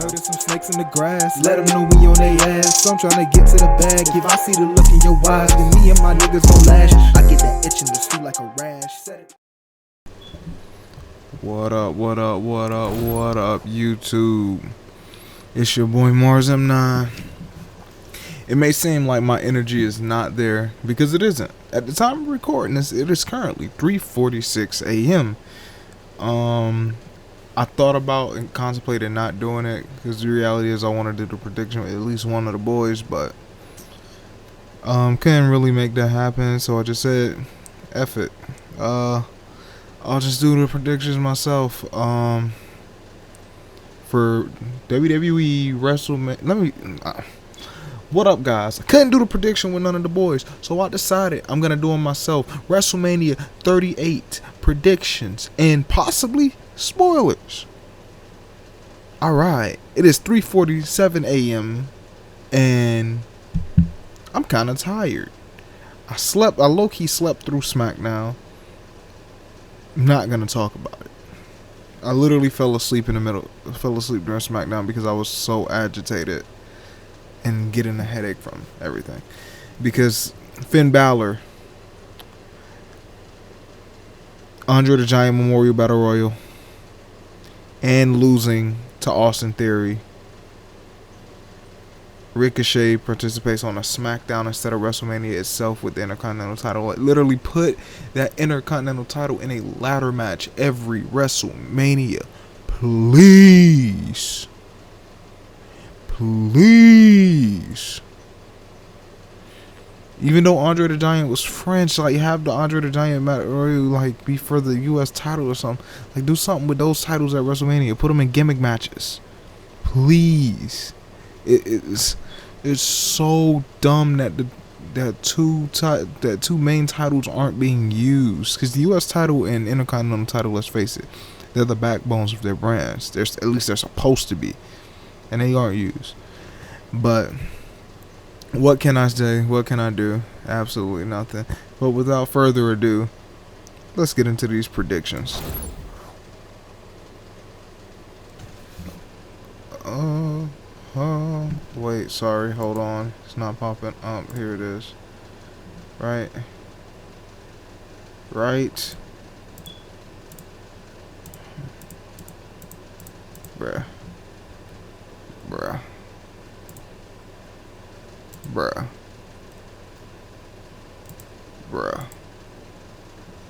heard of some snakes in the grass. Let them know we on they ass. So I'm trying to get to the bag. If I see the look in your eyes, then me and my niggas gon' lash. I get that itch in the street like a rash. What up, YouTube? It's your boy Mars M9. It may seem like my energy is not there, because it isn't. At the time of recording this, it is currently 3:46 a.m. I thought about and contemplated not doing it, because the reality is I wanted to do the prediction with at least one of the boys, but couldn't really make that happen, so I just said, F it. I'll just do the predictions myself. For WWE Wrestlemania. What up, guys? I couldn't do the prediction with none of the boys, so I decided I'm gonna do them myself. WrestleMania 38 predictions and possibly spoilers. All right, it is 3:47 a.m. and I'm kind of tired. I low-key slept through SmackDown. I'm not gonna talk about it. I literally fell asleep during SmackDown because I was so agitated and getting a headache from everything. Because Finn Balor, Andre the Giant Memorial Battle Royal, and losing to Austin Theory. Ricochet participates on a SmackDown instead of WrestleMania itself with the Intercontinental title. It literally put that Intercontinental title in a ladder match every WrestleMania. Please. Even though Andre the Giant was French, like, have the Andre the Giant Royal like be for the U.S. title or something. Like, do something with those titles at WrestleMania. Put them in gimmick matches, please. It's so dumb that two main titles aren't being used, because the U.S. title and Intercontinental title, let's face it, they're the backbones of their brands. At least they're supposed to be, and they aren't used. But what can I say? What can I do? Absolutely nothing. But without further ado, let's get into these predictions. Wait, sorry, hold on. It's not popping up. Here it is. Right. Bruh.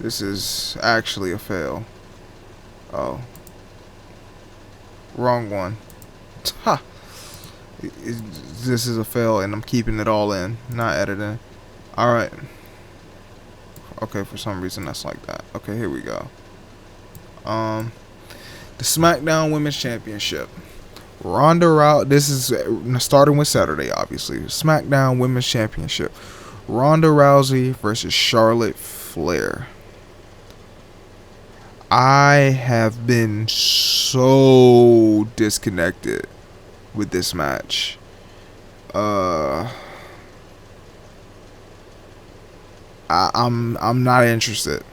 This is actually a fail. Oh. Wrong one. Ha! This is a fail, and I'm keeping it all in, not editing. Alright. Okay, for some reason that's like that. Okay, here we go. The SmackDown Women's Championship. Ronda Rousey. This is starting with Saturday, obviously. SmackDown Women's Championship. Ronda Rousey versus Charlotte Flair. I have been so disconnected with this match. I'm not interested.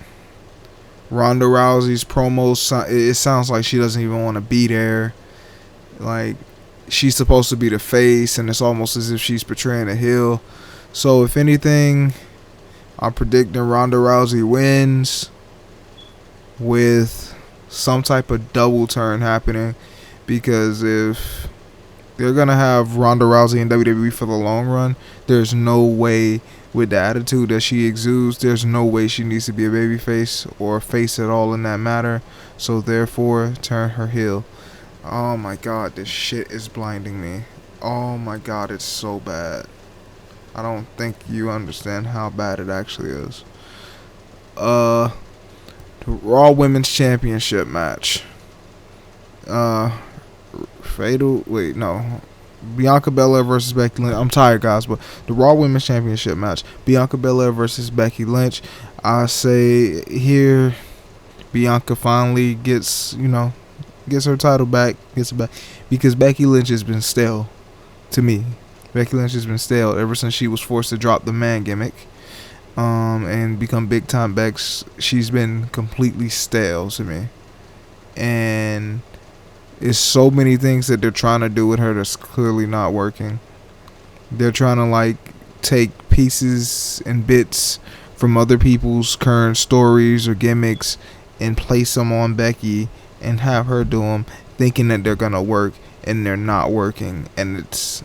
Ronda Rousey's promos, it sounds like she doesn't even want to be there. Like, she's supposed to be the face, and it's almost as if she's portraying a heel. So if anything, I'm predicting Ronda Rousey wins with some type of double turn happening, because if they're gonna have Ronda Rousey in WWE for the long run, there's no way, with the attitude that she exudes, there's no way she needs to be a babyface or a face at all in that matter. So therefore, turn her heel. Oh my god, this shit is blinding me. Oh my god, it's so bad. I don't think you understand how bad it actually is. The Raw Women's Championship match. Bianca Belair versus Becky Lynch. I'm tired, guys, but the Raw Women's Championship match. Bianca Belair versus Becky Lynch. I say here, Bianca finally gets her title back. Gets it back, because Becky Lynch has been stale to me. Becky Lynch has been stale ever since she was forced to drop the man gimmick and become big time Bex. She's been completely stale to me. And It's so many things that they're trying to do with her that's clearly not working. They're trying to like take pieces and bits from other people's current stories or gimmicks and place them on Becky and have her do them, thinking that they're gonna work, and they're not working, and it's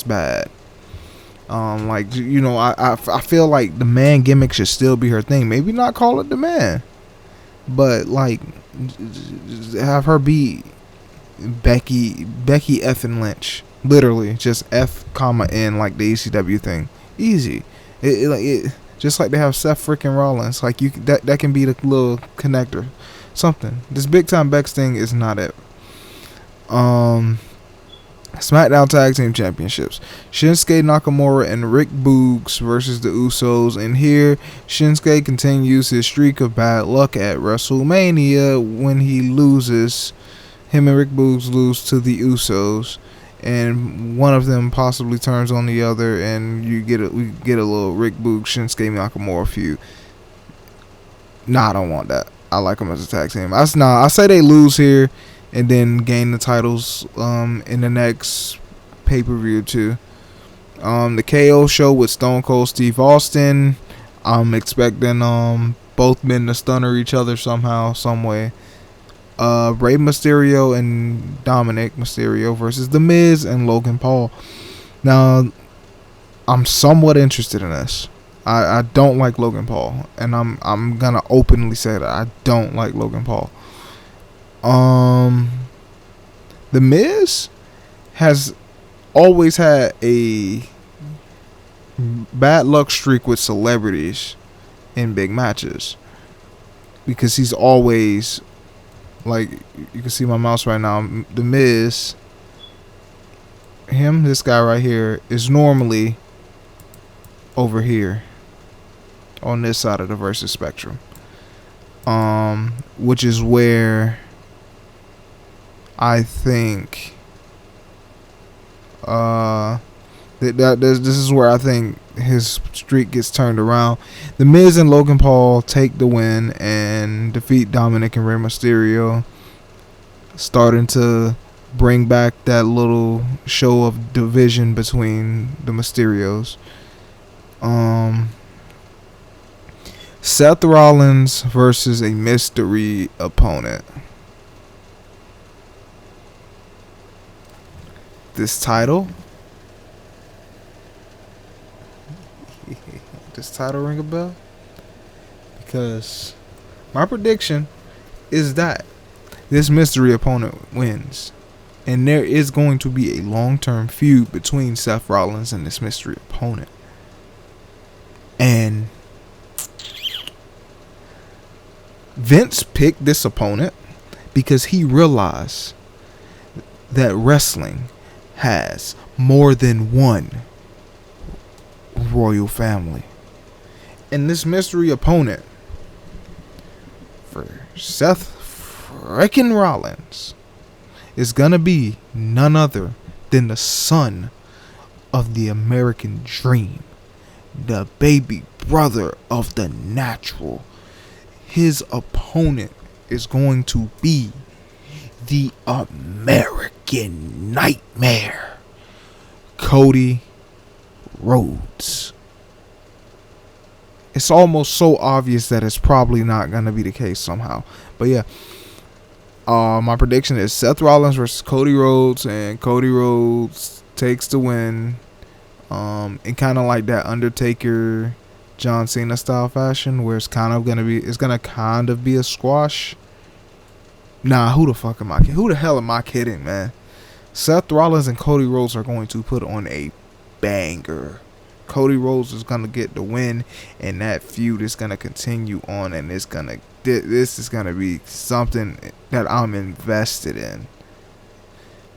bad. Like, you know, I feel like the man gimmick should still be her thing. Maybe not call it the man, but like have her be Becky effing Lynch. Literally, just F comma N, like the ECW thing. Easy. It just like they have Seth freaking Rollins. Like you, that can be the little connector. Something. This big time Bex thing is not it. SmackDown Tag Team Championships. Shinsuke Nakamura and Rick Boogs versus the Usos. And here, Shinsuke continues his streak of bad luck at WrestleMania when he loses. Him and Rick Boogs lose to the Usos. And one of them possibly turns on the other, and we get a little Rick Boogs Shinsuke Nakamura feud. Nah, I don't want that. I like them as a tag team. I say they lose here and then gain the titles in the next pay-per-view too. The KO show with Stone Cold Steve Austin. I'm expecting both men to stunner each other somehow, some way. Rey Mysterio and Dominic Mysterio versus The Miz and Logan Paul. Now, I'm somewhat interested in this. I don't like Logan Paul, and I'm gonna openly say that I don't like Logan Paul. The Miz has always had a bad luck streak with celebrities in big matches, because he's always, like, you can see my mouse right now, The Miz, this guy right here, is normally over here on this side of the versus spectrum, which is where I think this is where I think his streak gets turned around. The Miz and Logan Paul take the win and defeat Dominic and Rey Mysterio, starting to bring back that little show of division between the Mysterios. Seth Rollins versus a mystery opponent. This title ring a bell? Because my prediction is that this mystery opponent wins, and there is going to be a long-term feud between Seth Rollins and this mystery opponent. And Vince picked this opponent because he realized that wrestling has more than one royal family. And this mystery opponent for Seth freaking Rollins is gonna be none other than the son of the American Dream, the baby brother of the Natural. His opponent is going to be the American Nightmare, Cody Rhodes. It's almost so obvious that it's probably not going to be the case somehow. But yeah, my prediction is Seth Rollins versus Cody Rhodes, and Cody Rhodes takes the win in kind of like that Undertaker John Cena style fashion, where it's gonna kind of be a squash. Nah, who the hell am I kidding, man? Seth Rollins and Cody Rhodes are going to put on a banger. Cody Rhodes is gonna get the win, and that feud is gonna continue on, and this is gonna be something that I'm invested in.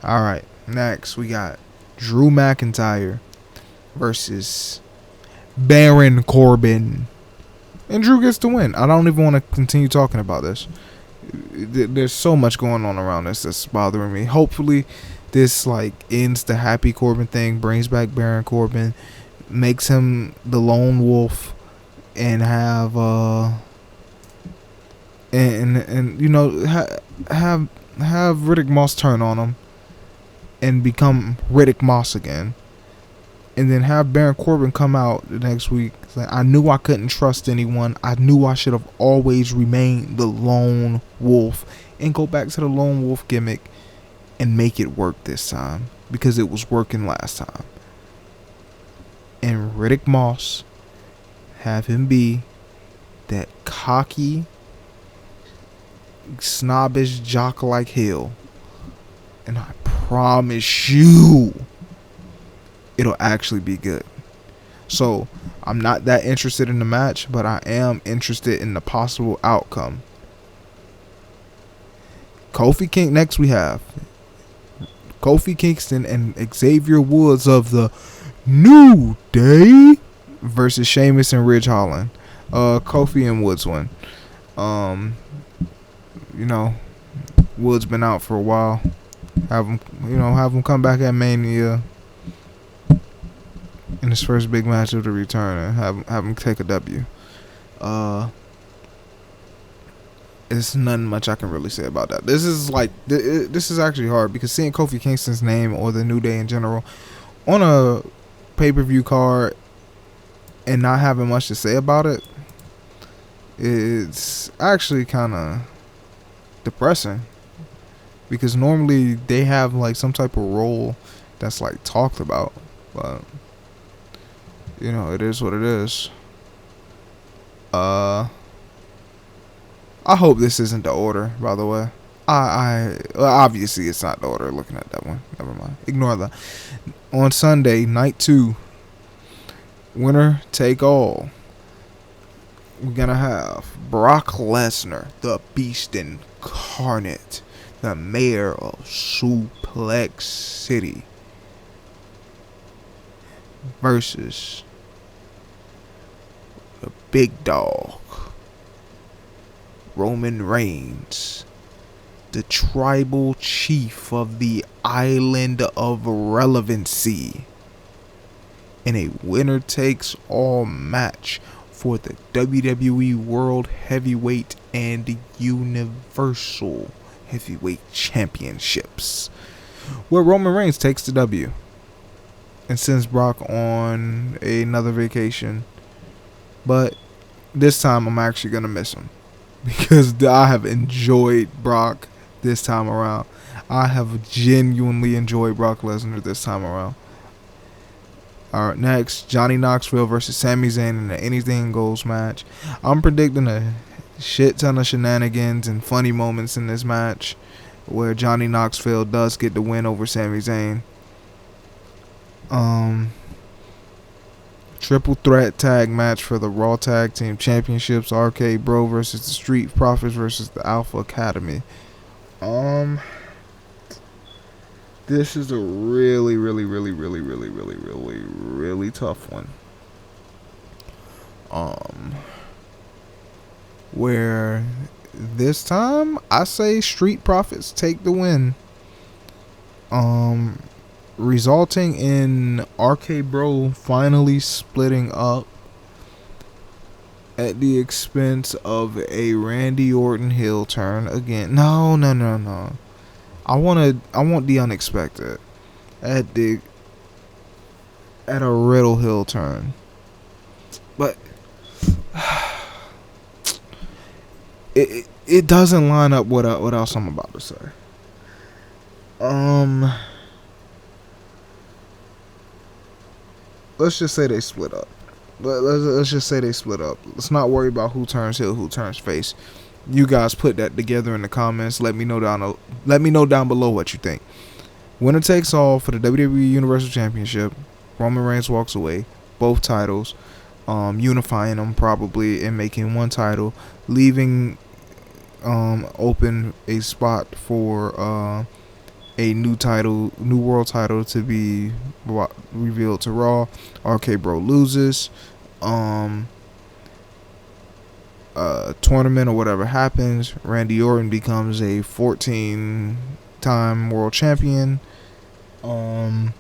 All right, next we got Drew McIntyre versus Baron Corbin, and Drew gets the win. I don't even want to continue talking about this. There's so much going on around this that's bothering me. Hopefully this like ends the Happy Corbin thing, brings back Baron Corbin, makes him the lone wolf, and have and you know, have Riddick Moss turn on him and become Riddick Moss again, and then have Baron Corbin come out the next week. Like, I knew I couldn't trust anyone. I knew I should have always remained the lone wolf, and go back to the lone wolf gimmick and make it work this time, because it was working last time. And Riddick Moss, have him be that cocky, snobbish jock like hell, and I promise you it'll actually be good. So I'm not that interested in the match, but I am interested in the possible outcome. Next we have Kofi Kingston and Xavier Woods of the New Day versus Sheamus and Ridge Holland. Kofi and Woods win. You know, Woods been out for a while. Have him come back at Mania in his first big match of the return, and have him take a W. There's nothing much I can really say about that. This is actually hard, because seeing Kofi Kingston's name, or the New Day in general, on a pay-per-view card and not having much to say about it, it's actually kind of depressing, because normally they have like some type of role that's like talked about, but you know, it is what it is. I hope this isn't the order, by the way. Well, obviously it's not the order. Looking at that one, never mind. Ignore that. On Sunday, night 2, winner take all. We're gonna have Brock Lesnar, the Beast Incarnate, the mayor of Suplex City, versus the big dog, Roman Reigns, the tribal chief of the Island of Relevancy, in a winner takes all match for the WWE World Heavyweight and Universal Heavyweight Championships, where Roman Reigns takes the W and sends Brock on another vacation. But this time I'm actually going to miss him, because I have enjoyed Brock this time around. I have genuinely enjoyed Brock Lesnar this time around. Alright, next, Johnny Knoxville versus Sami Zayn in the Anything Goes match. I'm predicting a shit ton of shenanigans and funny moments in this match, where Johnny Knoxville does get the win over Sami Zayn. Triple threat tag match for the Raw Tag Team Championships. RK Bro versus the Street Profits versus the Alpha Academy. This is a really tough one. Where this time I say Street Profits take the win. Resulting in RK Bro finally splitting up at the expense of a Randy Orton heel turn again. No. I want the unexpected at a Riddle heel turn. But it doesn't line up with what else I'm about to say. Let's just say they split up. Let's just say they split up. Let's not worry about who turns heel, who turns face. You guys put that together in the comments. Let me know down below what you think. Winner takes all for the WWE Universal Championship. Roman Reigns walks away. Both titles. Unifying them probably and making one title. Leaving open a spot for a new world title to be revealed to Raw. RK Bro loses. Tournament or whatever happens, Randy Orton becomes a 14-time world champion. In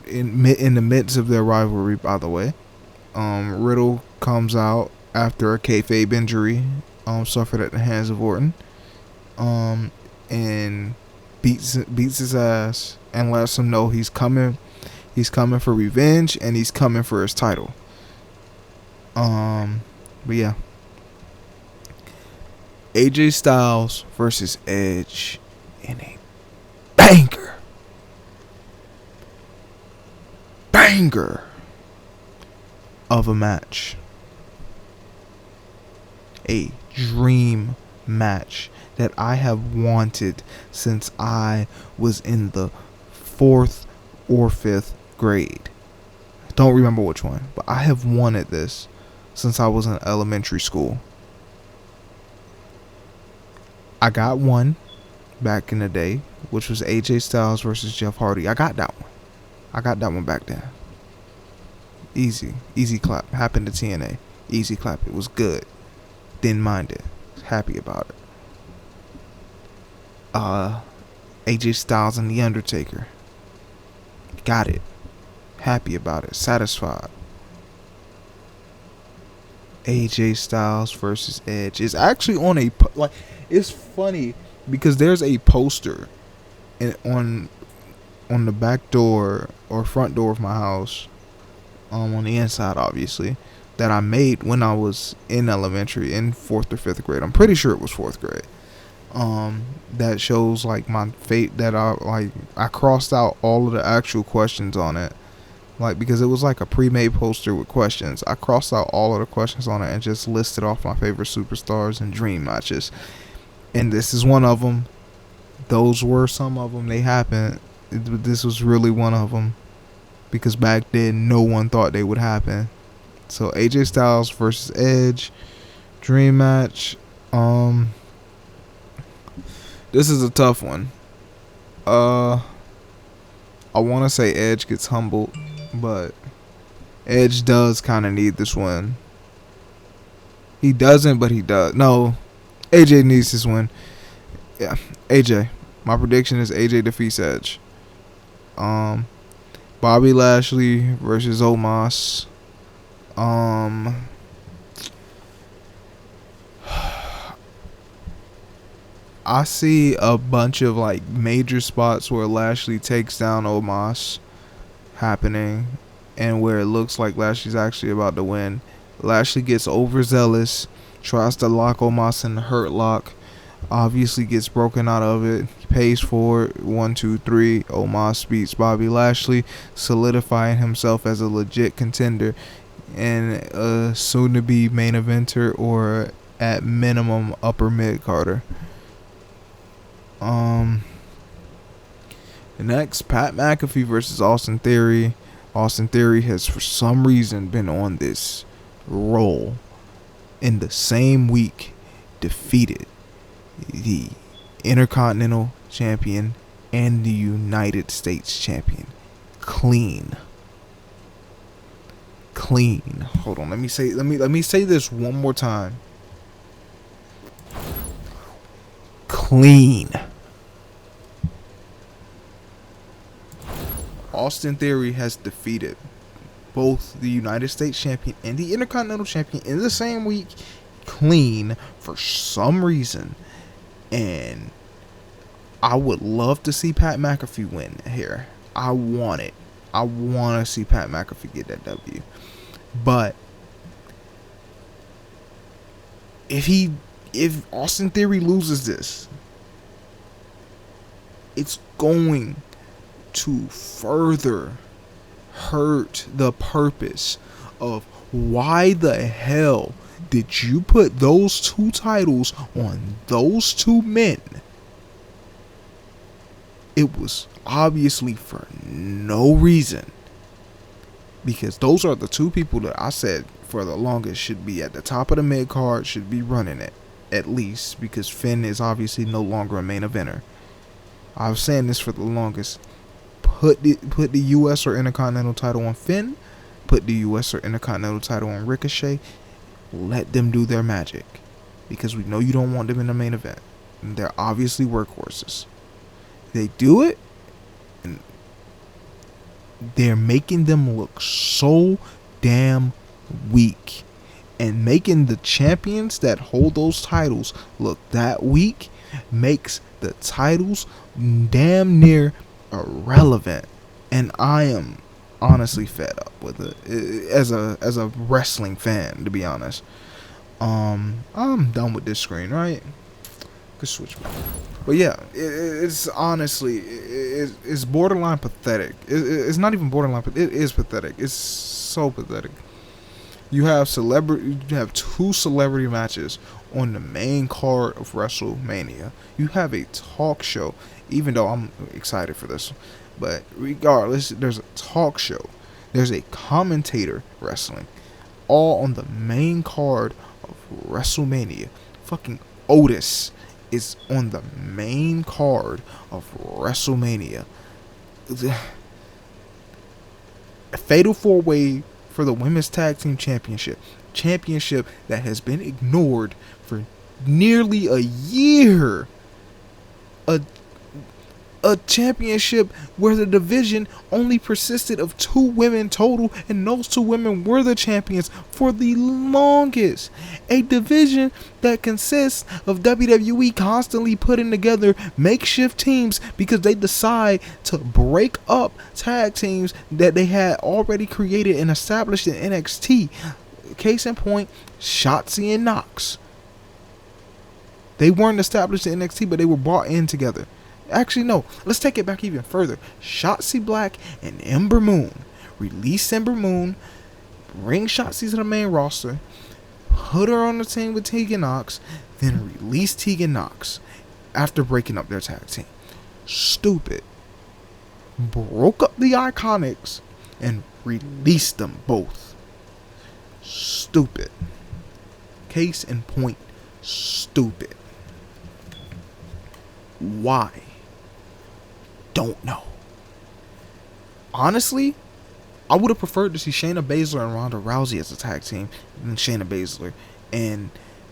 the midst of their rivalry, by the way, Riddle comes out after a kayfabe injury suffered at the hands of Orton, and beats his ass and lets him know he's coming for revenge and he's coming for his title. But yeah, AJ Styles versus Edge in a banger of a match. A dream match that I have wanted since I was in the 4th or 5th grade. Don't remember which one, but I have wanted this since I was in elementary school. I got one back in the day, which was AJ Styles versus Jeff Hardy. I got that one back then. Easy clap. Happened to TNA. Easy clap. It was good. Didn't mind it. Happy about it. AJ Styles and The Undertaker. Got it. Happy about it. Satisfied. AJ Styles versus Edge is actually on a it's funny because there's a poster on the back door or front door of my house, on the inside obviously, that I made when I was in elementary in 4th or 5th grade. I'm pretty sure it was 4th grade. That shows like my fate, that I crossed out all of the actual questions on it, like, because it was like a pre-made poster with questions. I crossed out all of the questions on it and just listed off my favorite superstars and dream matches, and this is one of them. Those were some of them. They happened. This was really one of them, because back then no one thought they would happen. So AJ Styles versus Edge, dream match. This is a tough one. I want to say Edge gets humbled, but Edge does kind of need this win. He doesn't, but he does. No, AJ needs this win. Yeah, AJ. My prediction is AJ defeats Edge. Bobby Lashley versus Omos. I see a bunch of like major spots where Lashley takes down Omos happening, and where it looks like Lashley's actually about to win. Lashley gets overzealous, tries to lock Omos in the hurt lock, obviously gets broken out of it, pays for it. 1, 2, 3. Omos beats Bobby Lashley, solidifying himself as a legit contender and a soon-to-be main eventer, or at minimum upper mid-carder. Next, Pat McAfee versus Austin Theory. Austin Theory has for some reason been on this roll. In the same week, defeated the Intercontinental Champion and the United States Champion. Clean. Hold on, let me say this one more time. Clean. Austin Theory has defeated both the United States Champion and the Intercontinental Champion in the same week, clean, for some reason. And I would love to see Pat McAfee win here. I want it. I want to see Pat McAfee get that W. But if Austin Theory loses this, it's going to further hurt the purpose of why the hell did you put those two titles on those two men. It was obviously for no reason, because those are the two people that I said for the longest should be at the top of the mid card, should be running it at least, because Finn is obviously no longer a main eventer. I was saying this for the longest. Put the US or Intercontinental title on Finn. Put the US or Intercontinental title on Ricochet. Let them do their magic, because we know you don't want them in the main event. And they're obviously workhorses. They do it, and they're making them look so damn weak. And making the champions that hold those titles look that weak makes the titles damn near irrelevant. And I am honestly fed up with it as a wrestling fan, to be honest. I'm done with this screen, right? Could switch back. But yeah, it's honestly it's borderline pathetic. It's not even borderline, but it is pathetic. It's so pathetic. You have two celebrity matches on the main card of WrestleMania. You have a talk show, even though I'm excited for this. But regardless, there's a talk show. There's a commentator wrestling. All on the main card of WrestleMania. Fucking Otis is on the main card of WrestleMania. A fatal 4-way for the Women's Tag Team Championship. Championship that has been ignored for nearly a year. A championship where the division only consisted of 2 women total, and those 2 women were the champions for the longest. A division that consists of WWE constantly putting together makeshift teams because they decide to break up tag teams that they had already created and established in NXT. Case in point, Shotzi and Knox. They weren't established in NXT, but they were brought in together. Actually, no. Let's take it back even further. Shotzi Black and Ember Moon. Release Ember Moon. Bring Shotzi to the main roster. Put her on the team with Tegan Knox. Then release Tegan Knox after breaking up their tag team. Stupid. Broke up the Iconics and released them both. Stupid. Case in point. Stupid. Why? Don't know. Honestly, I would have preferred to see Shayna Baszler and Ronda Rousey as a tag team than Shayna Baszler and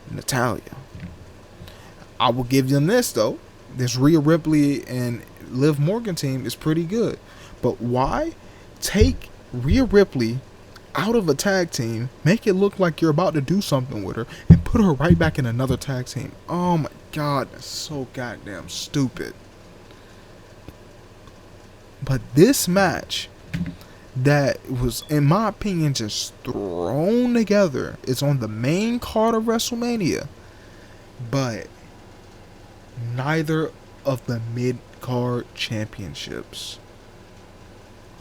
Natalya. I will give them this though. This Rhea Ripley and Liv Morgan team is pretty good. But why take Rhea Ripley out of a tag team, make it look like you're about to do something with her, and put her right back in another tag team? Oh my god, that's so goddamn stupid. But this match that was, in my opinion, just thrown together, it's on the main card of WrestleMania, but neither of the mid-card championships.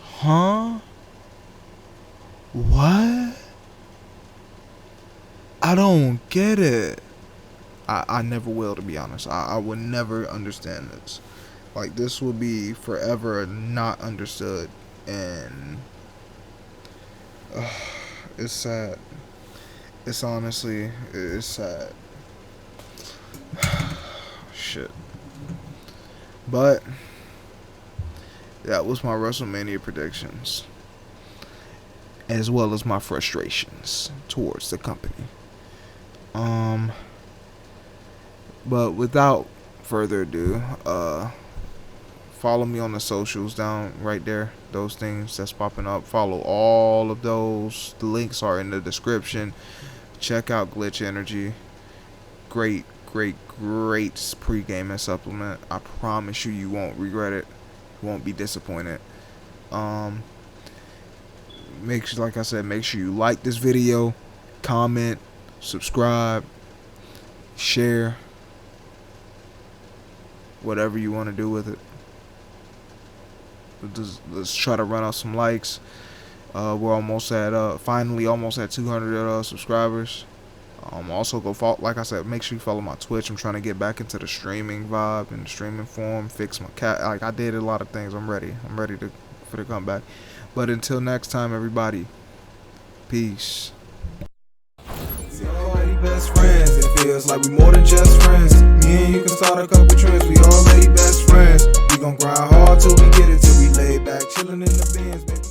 Huh? What? I don't get it. I never will, to be honest. I would never understand this. Like, this will be forever not understood. And it's sad. It's honestly, it's sad. Shit. But that was my WrestleMania predictions, as well as my frustrations towards the company. But without further ado, follow me on the socials down right there. Those things that's popping up. Follow all of those. The links are in the description. Check out Glitch Energy. Great pre-gaming supplement. I promise you won't regret it. You won't be disappointed. Make sure, like I said, make sure you like this video, comment, subscribe, share, whatever you want to do with it. Let's try to run out some likes. We're almost at finally almost at 200 subscribers. Also go follow, like I said, make sure you follow my Twitch. I'm trying to get back into the streaming vibe and the streaming form. Fix my cat. Like, I did a lot of things. I'm ready for the comeback. But until next time, everybody, peace. We already best friends. It feels like we more than just friends. Me and you can start a couple trends. We already best friends. We gon' grind hard till we get it, till we lay back, chillin' in the Benz, baby.